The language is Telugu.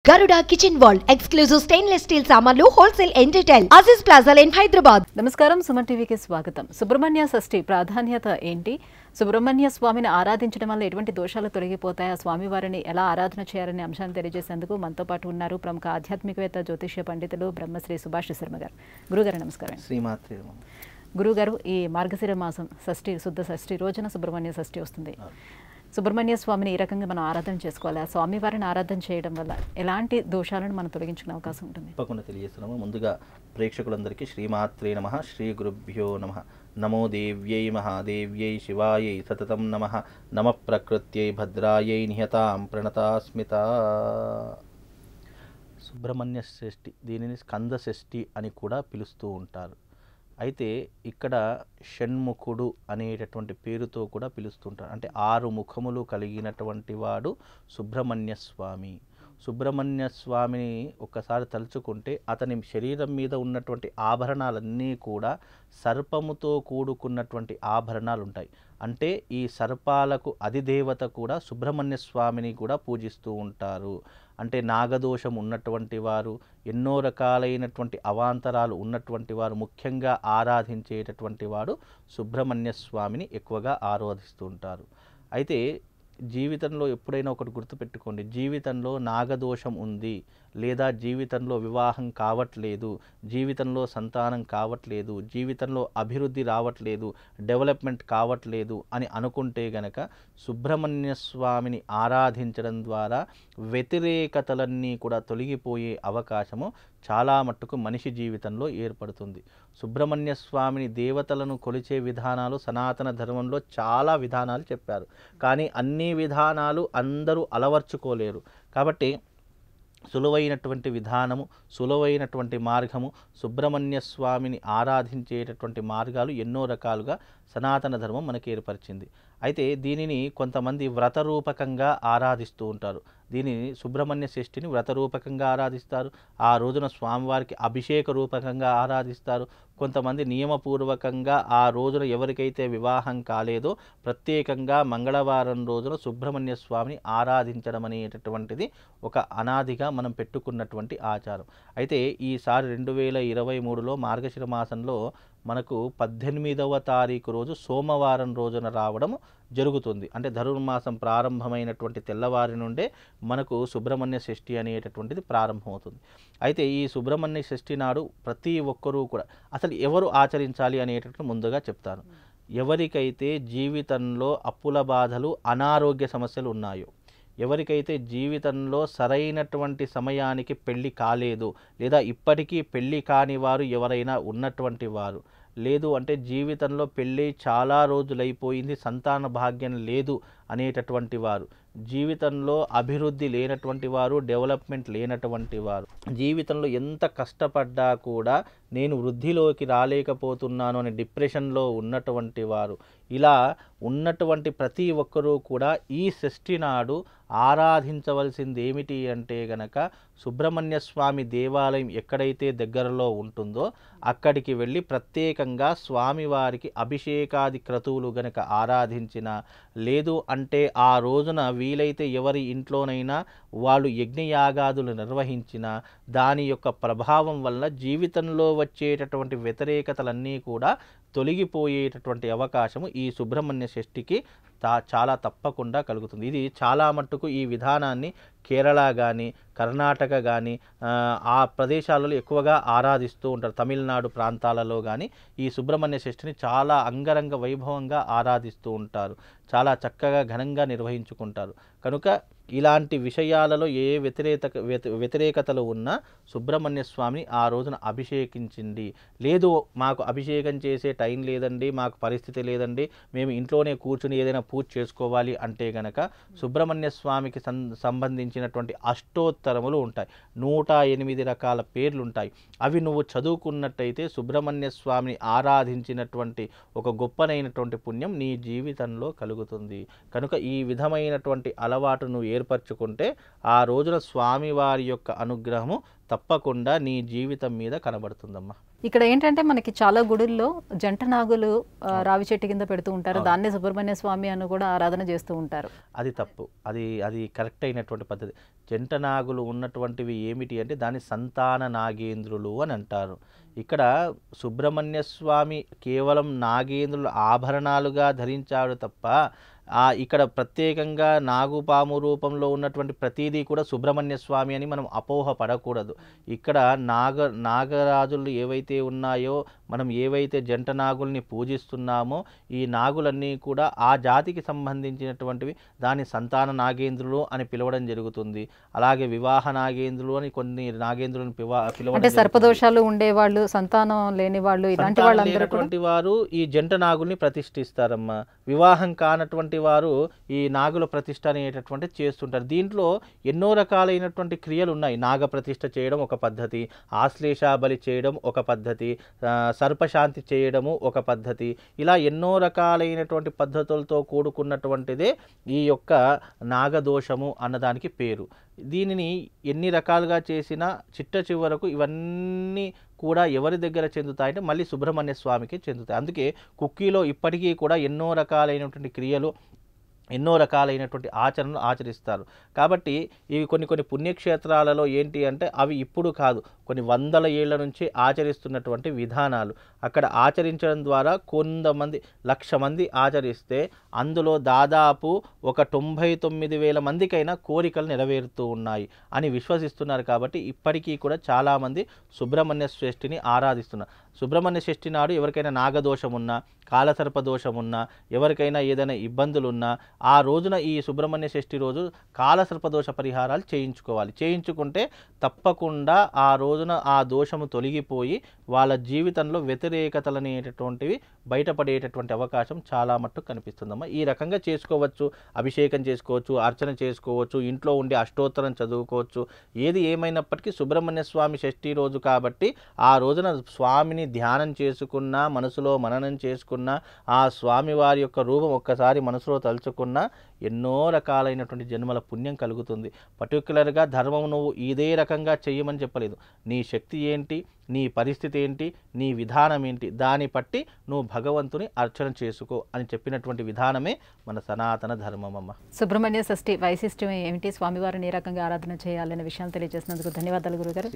Garuda Kitchen World exclusive stainless steel సామాన్లు wholesale and retail Aziz Plaza in Hyderabad. నమస్కారం సుమన్ టీవీకి స్వాగతం. సుబ్రహ్మణ్య షష్ఠి ప్రాధాన్యత ఏంటి? సుబ్రహ్మణ్య స్వామిని ఆరాధించడం వల్ల ఎటువంటి దోషాలు తొలగిపోతాయి? ఆ స్వామివారిని ఎలా ఆరాధన చేయాలనే అంశాన్ని తెలియజేసేందుకు మనతో పాటు ఉన్నారు ప్రముఖ ఆధ్యాత్మికవేత్త జ్యోతిష్య పండితులు బ్రహ్మశ్రీ సుభాష్ శర్మ గారు. గురుగారు నమస్కారం. శ్రీమాత్రే. గురుగారు, ఈ మార్గశిర మాసం షష్ఠి శుద్ధ షష్ఠి రోజున సుబ్రహ్మణ్య షష్ఠి వస్తుంది. సుబ్రహ్మణ్య స్వామిని ఈ రకంగా మనం ఆరాధన చేసుకోవాలి. ఆ స్వామివారిని ఆరాధన చేయడం వల్ల ఎలాంటి దోషాలను మనం తొలగించుకునే అవకాశం ఉంటుంది? తప్పకుండా తెలియజేస్తున్నాము. ముందుగా ప్రేక్షకులందరికీ శ్రీమాత్రే నమః, శ్రీ గురుభ్యో నమః. నమో దేవ్యై మహాదేవ్యై శివాయై సతతం నమః. నమ ప్రకృత్యై భద్రాయై నిహతాం ప్రణతాస్మిత. సుబ్రహ్మణ్య షష్ఠి, దీనిని స్కంద షష్ఠి అని కూడా పిలుస్తూ ఉంటారు. అయితే ఇక్కడ షణ్ముఖుడు అనేటటువంటి పేరుతో కూడా పిలుస్తుంటారు. అంటే 6 ముఖములు కలిగినటువంటి వాడు సుబ్రహ్మణ్య స్వామి. సుబ్రహ్మణ్య స్వామిని ఒక్కసారి తలుచుకుంటే అతని శరీరం మీద ఉన్నటువంటి ఆభరణాలన్నీ కూడా సర్పముతో కూడుకున్నటువంటి ఆభరణాలు ఉంటాయి. అంటే ఈ సర్పాలకు అధిదేవత కూడా సుబ్రహ్మణ్య స్వామిని కూడా పూజిస్తూ ఉంటారు. అంటే నాగదోషం ఉన్నటువంటి వారు, ఎన్నో రకాలైనటువంటి అవాంతరాలు ఉన్నటువంటి వారు ముఖ్యంగా ఆరాధించేటటువంటి వాడు సుబ్రహ్మణ్య స్వామిని ఎక్కువగా ఆరాధిస్తూ ఉంటారు. అయితే జీవితంలో ఎప్పుడైనా ఒకటి గుర్తుపెట్టుకోండి, జీవితంలో నాగదోషం ఉంది, లేదా జీవితంలో వివాహం కావట్లేదు, జీవితంలో సంతానం కావట్లేదు, జీవితంలో అభివృద్ధి రావట్లేదు, డెవలప్మెంట్ కావట్లేదు అని అనుకుంటే గనక సుబ్రహ్మణ్య స్వామిని ఆరాధించడం ద్వారా వ్యతిరేకతలన్నీ కూడా తొలగిపోయే అవకాశము చాలా మట్టుకు మనిషి జీవితంలో ఏర్పడుతుంది. సుబ్రహ్మణ్య స్వామిని దేవతలను కొలిచే విధానాలు సనాతన ధర్మంలో చాలా విధానాలు చెప్పారు. కానీ అన్ని విధానాలు అందరూ అలవర్చుకోలేరు. కాబట్టి సులువైనటువంటి విధానము, సులువైనటువంటి మార్గము, సుబ్రహ్మణ్య స్వామిని ఆరాధించేటటువంటి మార్గాలు ఎన్నో రకాలుగా సనాతన ధర్మం మనకి ఏర్పరిచింది. అయితే దీనిని కొంతమంది వ్రతరూపకంగా ఆరాధిస్తూ ఉంటారు. దీనిని సుబ్రహ్మణ్య షష్ఠిని వ్రతరూపకంగా ఆరాధిస్తారు. ఆ రోజున స్వామివారికి అభిషేక రూపకంగా ఆరాధిస్తారు. కొంతమంది నియమపూర్వకంగా ఆ రోజున ఎవరికైతే వివాహం కాలేదో ప్రత్యేకంగా మంగళవారం రోజున సుబ్రహ్మణ్య స్వామిని ఆరాధించడం అనేటటువంటిది ఒక అనాదిగా మనం పెట్టుకున్నటువంటి ఆచారం. అయితే ఈసారి 2023లో మార్గశిర మాసంలో మనకు 18వ తారీఖు రోజు సోమవారం రోజున రావడం జరుగుతుంది. అంటే ధనుర్మాసం ప్రారంభమైనటువంటి తెల్లవారి నుండే మనకు సుబ్రహ్మణ్య షష్ఠి అనేటటువంటిది ప్రారంభమవుతుంది. అయితే ఈ సుబ్రహ్మణ్య షష్ఠి నాడు ప్రతి ఒక్కరూ కూడా అసలు ఎవరు ఆచరించాలి అనేటటువంటి ముందుగా చెప్తాను. ఎవరికైతే జీవితంలో అప్పుల బాధలు, అనారోగ్య సమస్యలు ఉన్నాయో, ఎవరికైతే జీవితంలో సరైనటువంటి సమయానికి పెళ్ళి కాలేదు, లేదా ఇప్పటికీ పెళ్ళి కాని వారు ఎవరైనా ఉన్నటువంటి వారు, లేదు అంటే జీవితంలో పెళ్ళి చాలా రోజులైపోయింది, సంతాన భాగ్యం లేదు అనేటటువంటి వారు, జీవితంలో అభివృద్ధి లేనటువంటి వారు, డెవలప్మెంట్ లేనటువంటి వారు, జీవితంలో ఎంత కష్టపడ్డా కూడా నేను వృద్ధిలోకి రాలేకపోతున్నాను అని డిప్రెషన్లో ఉన్నటువంటి వారు, ఇలా ఉన్నటువంటి ప్రతి ఒక్కరూ కూడా ఈ షష్ఠి నాడు ఆరాధించవలసింది ఏమిటి అంటే గనక సుబ్రహ్మణ్య స్వామి దేవాలయం ఎక్కడైతే దగ్గరలో ఉంటుందో అక్కడికి వెళ్ళి ప్రత్యేకంగా స్వామివారికి అభిషేకాది క్రతువులు గనక ఆరాధించిన, లేదు అంటే ఆ రోజున వీలైతే ఎవరి ఇంట్లోనైనా వాళ్ళు యజ్ఞయాగాదులు నిర్వహించిన, దాని యొక్క ప్రభావం వల్ల జీవితంలో వచ్చేటటువంటి వ్యతిరేకతలన్నీ కూడా తొలగిపోయేటటువంటి అవకాశము ఈ సుబ్రహ్మణ్య షష్ఠికి చాలా తప్పకుండా కలుగుతుంది. ఇది చాలా మట్టుకు ఈ విధానాన్ని కేరళ కానీ, కర్ణాటక కానీ ఆ ప్రదేశాలలో ఎక్కువగా ఆరాధిస్తూ ఉంటారు. తమిళనాడు ప్రాంతాలలో కానీ ఈ సుబ్రహ్మణ్య షష్ఠిని చాలా అంగరంగ వైభవంగా ఆరాధిస్తూ ఉంటారు. చాలా చక్కగా ఘనంగా నిర్వహించుకుంటారు. కనుక ఇలాంటి విషయాలలో ఏ వ్యతిరేకతలు ఉన్నా సుబ్రహ్మణ్య స్వామిని ఆ రోజున అభిషేకించింది. లేదు మాకు అభిషేకం చేసే టైం లేదండి, మాకు పరిస్థితి లేదండి, మేము ఇంట్లోనే కూర్చుని ఏదైనా పూజ చేసుకోవాలి అంటే గనక సుబ్రహ్మణ్య స్వామికి సంబంధించినటువంటి అష్టోత్తరములు ఉంటాయి. 108 రకాల పేర్లు ఉంటాయి. అవి నువ్వు చదువుకున్నట్టయితే సుబ్రహ్మణ్య స్వామిని ఆరాధించినటువంటి ఒక గొప్పనైనటువంటి పుణ్యం నీ జీవితంలో కలుగుతుంది. కనుక ఈ విధమైనటువంటి అలవాటు నువ్వు ఏర్పరచుకుంటే ఆ రోజున స్వామివారి యొక్క అనుగ్రహము తప్పకుండా నీ జీవితం మీద కనబడుతుందమ్మా. ఇక్కడ ఏంటంటే మనకి చాలా గుడుల్లో జంట నాగులు రావి చెట్టు కింద పెడుతూ ఉంటారు, దాన్నే సుబ్రహ్మణ్య స్వామి అని కూడా ఆరాధన చేస్తూ ఉంటారు. అది తప్పు, అది కరెక్ట్ అయినటువంటి పద్ధతి. జంట నాగులు ఉన్నటువంటివి ఏమిటి అంటే దాన్ని సంతాన నాగేంద్రులు అని అంటారు. ఇక్కడ సుబ్రహ్మణ్య స్వామి కేవలం నాగేంద్రులు ఆభరణాలుగా ధరించాడు తప్ప ఇక్కడ ప్రత్యేకంగా నాగుపాము రూపంలో ఉన్నటువంటి ప్రతిదీ కూడా సుబ్రహ్మణ్య స్వామి అని మనం అపోహ పడకూడదు. ఇక్కడ నాగరాజులు ఏవైతే ఉన్నాయో, మనం ఏవైతే జంట నాగుల్ని పూజిస్తున్నామో ఈ నాగులన్నీ కూడా ఆ జాతికి సంబంధించినటువంటివి. దాని సంతాన నాగేంద్రులు అని పిలవడం జరుగుతుంది. అలాగే వివాహ నాగేంద్రులు అని కొన్ని నాగేంద్రులను పిలవడం. అంటే సర్పదోషాలు ఉండేవాళ్ళు, సంతానం లేని వాళ్ళు, ఇలాంటి వాళ్ళందరూ వారు ఈ జంట నాగుల్ని ప్రతిష్ఠిస్తారమ్మా. వివాహం కానటువంటి వారు ఈ నాగుల ప్రతిష్ఠ అనేటటువంటి చేస్తుంటారు. దీంట్లో ఎన్నో రకాలైనటువంటి క్రియలు ఉన్నాయి. నాగ ప్రతిష్ఠ చేయడం ఒక పద్ధతి, ఆశ్లేష బలి చేయడం ఒక పద్ధతి, సర్పశాంతి చేయడము ఒక పద్ధతి. ఇలా ఎన్నో రకాలైనటువంటి పద్ధతులతో కూడుకున్నటువంటిదే ఈ యొక్క నాగదోషము అన్నదానికి పేరు. దీనిని ఎన్ని రకాలుగా చేసినా చిట్ట చివరకు ఇవన్నీ కూడా ఎవరి దగ్గర చెందుతాయంటే మళ్ళీ సుబ్రహ్మణ్య స్వామికి చెందుతాయి. అందుకే కుక్కీలో ఇప్పటికీ కూడా ఎన్నో రకాలైనటువంటి క్రియలు, ఎన్నో రకాలైనటువంటి ఆచరణలు ఆచరిస్తారు. కాబట్టి ఇవి కొన్ని పుణ్యక్షేత్రాలలో ఏంటి అంటే అవి ఇప్పుడు కాదు, కొన్ని వందల ఏళ్ల నుంచి ఆచరిస్తున్నటువంటి విధానాలు. అక్కడ ఆచరించడం ద్వారా కొంతమంది 1,00,000 మంది ఆచరిస్తే అందులో దాదాపు ఒక 99,000 మందికైనా కోరికలు నెరవేరుతూ ఉన్నాయి అని విశ్వసిస్తున్నారు. కాబట్టి ఇప్పటికీ కూడా చాలామంది సుబ్రహ్మణ్య షష్ఠిని ఆరాధిస్తున్నారు. సుబ్రహ్మణ్య షష్ఠి నాడు ఎవరికైనా నాగదోషం ఉన్నా, కాలసర్ప దోషం ఉన్నా, ఎవరికైనా ఏదైనా ఇబ్బందులున్నా ఆ రోజున ఈ సుబ్రహ్మణ్య షష్ఠి రోజు కాలసర్పదోష పరిహారాలు చేయించుకోవాలి. చేయించుకుంటే తప్పకుండా ఆ రోజున ఆ దోషము తొలగిపోయి వాళ్ళ జీవితంలో వ్యతిరేకతలు అనేటటువంటివి బయటపడేటటువంటి అవకాశం చాలా మట్టుకు కనిపిస్తుందమ్మా. ఈ రకంగా చేసుకోవచ్చు. అభిషేకం చేసుకోవచ్చు, అర్చన చేసుకోవచ్చు, ఇంట్లో ఉండి అష్టోత్తరం చదువుకోవచ్చు. ఏది ఏమైనప్పటికీ సుబ్రహ్మణ్య స్వామి షష్ఠి రోజు కాబట్టి ఆ రోజున స్వామిని ధ్యానం చేసుకున్నా, మనసులో మననం చేసుకున్నా, ఆ స్వామివారి యొక్క రూపం ఒక్కసారి మనసులో తలుచుకున్నా ఎన్నో రకాలైనటువంటి జన్మల పుణ్యం కలుగుతుంది. పర్టికులర్గా ధర్మం నువ్వు ఇదే రకంగా చెయ్యమని చెప్పలేదు. నీ శక్తి ఏంటి, నీ పరిస్థితి ఏంటి, నీ విధానం ఏంటి, దాన్ని బట్టి నువ్వు భగవంతుని అర్చన చేసుకో అని చెప్పినటువంటి విధానమే మన సనాతన ధర్మమమ్మ. సుబ్రహ్మణ్య షష్ఠి వైశిష్ట్యం ఏమిటి, స్వామివారిని ఏ రకంగా ఆరాధన చేయాలనే విషయాలు తెలియజేసినందుకు ధన్యవాదాలు గురుగారు.